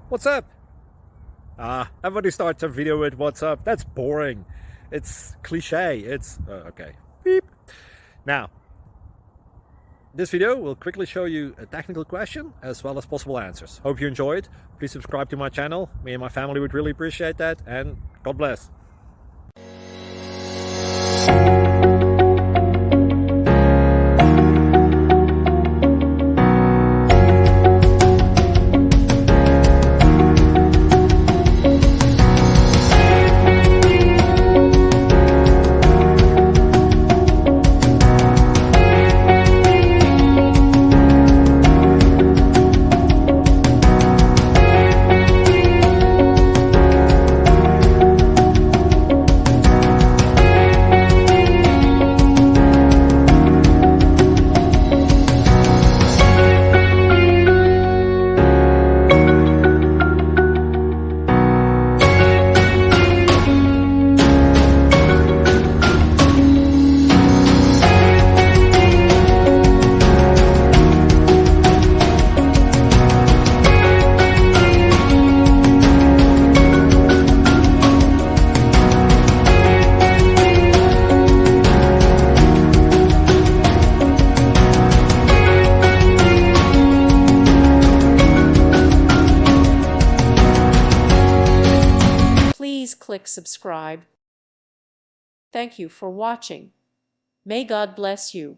What's up? Everybody starts a video with what's up. That's boring. It's cliche. It's okay. Beep. Now, this video will quickly show you a technical question as well as possible answers. Hope you enjoyed. Please subscribe to my channel. Me and my family would really appreciate that, and God bless. Please click subscribe. Thank you for watching. May God bless you.